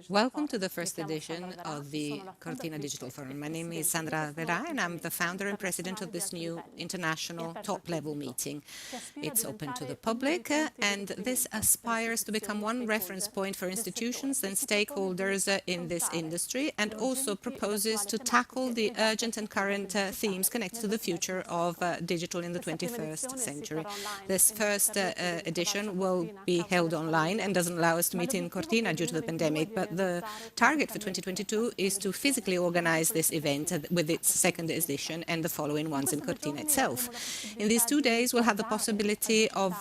Welcome to the first edition of the Cortina Digital Forum. My name is Sandra Alverà, and I'm the founder and president of this new international top-level meeting. It's open to the public, and this aspires to become one reference point for institutions and stakeholders in this industry, and also proposes to tackle the urgent and current themes connected to the future of digital in the 21st century. This first edition will be held online and doesn't allow us to meet in Cortina due to the pandemic, but the target for 2022 is to physically organize this event with its second edition and the following ones in Cortina itself. In these 2 days, we'll have the possibility of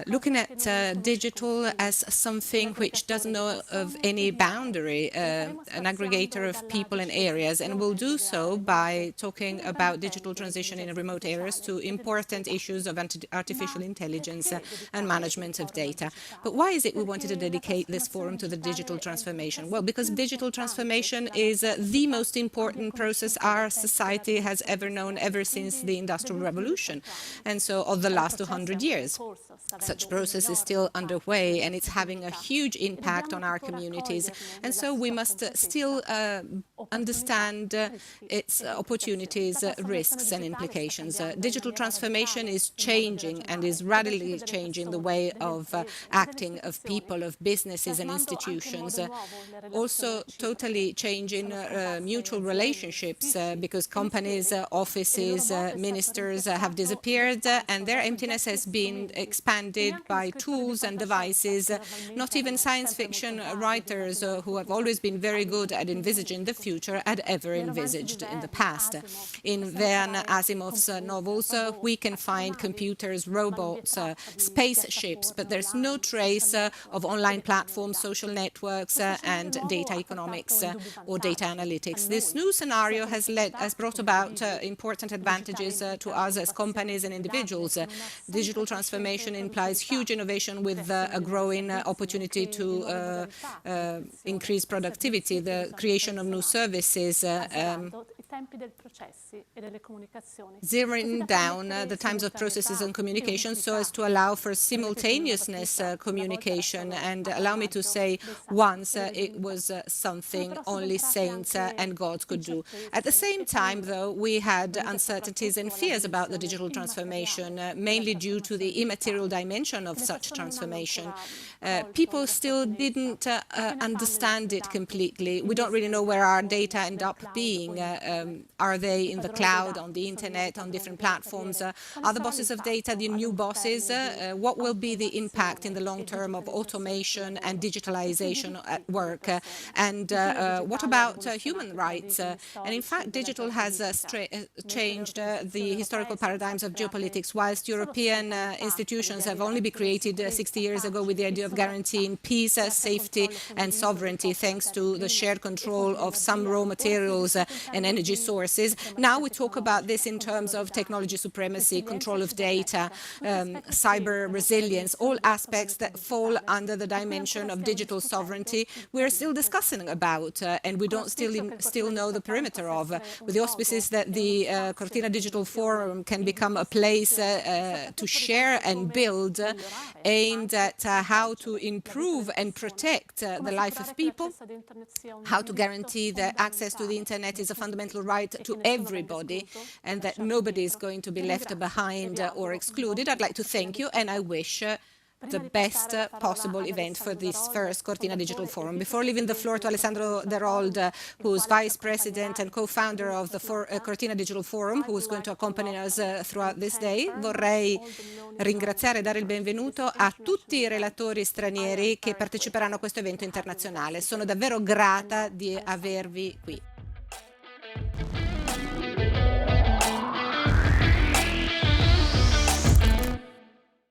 looking at digital as something which doesn't know of any boundary, an aggregator of people and areas, and we'll do so by talking about digital transition in remote areas to important issues of artificial intelligence and management of data. But why is it we wanted to dedicate this forum to the digital transformation? Well, because digital transformation is the most important process our society has ever known ever since the Industrial Revolution, and so of the last 200 years. Such process is still underway, and it's having a huge impact on our communities, and so we must still understand its opportunities, risks and implications. Digital transformation is changing and is radically changing the way of acting of people, of businesses and institutions, also totally changing mutual relationships because companies, offices, ministers have disappeared, and their emptiness has been expanded by tools and devices. Not even science fiction writers who have always been very good at envisaging the future had ever envisaged in the past. In Verne Asimov's novels, we can find computers, robots, spaceships, but there's no trace of online platforms, social networks, and data economics or data analytics. This new scenario has brought about important advantages to us as companies and individuals. Digital transformation implies huge innovation with a growing opportunity to increase productivity, the creation of new services, zeroing down the times of processes and communication so as to allow for simultaneousness communication. And allow me to say, once it was something only saints and gods could do. At the same time, though, we had uncertainties and fears about the digital transformation, mainly due to the immaterial dimension of such transformation. People still didn't understand it completely. We don't really know where our data end up being. Are they in the cloud, on the internet, on different platforms? Are the bosses of data the new bosses? What will be the impact in the long term of automation and digitalization at work? And what about human rights? And in fact, digital has changed the historical paradigms of geopolitics. Whilst European institutions have only been created 60 years ago with the idea of guaranteeing peace, safety and sovereignty thanks to the shared control of some raw materials and energy sources. Now we talk about this in terms of technology supremacy, control of data, cyber resilience, all aspects that fall under the dimension of digital sovereignty we're still discussing about, and we don't still know the perimeter of, with the auspices that the Cortina Digital Forum can become a place to share and build, aimed at how to improve and protect the life of people, how to guarantee that access to the internet is a fundamental right to everybody, and that nobody is going to be left behind or excluded. I'd like to thank you, and I wish the best possible event for this first Cortina Digital Forum. Before leaving the floor to Alessandro Derold, who's Vice President and co-founder of the Cortina Digital Forum, who is going to accompany us throughout this day, vorrei ringraziare e dare il benvenuto a tutti i relatori stranieri che parteciperanno a questo evento internazionale. Sono davvero grata di avervi qui.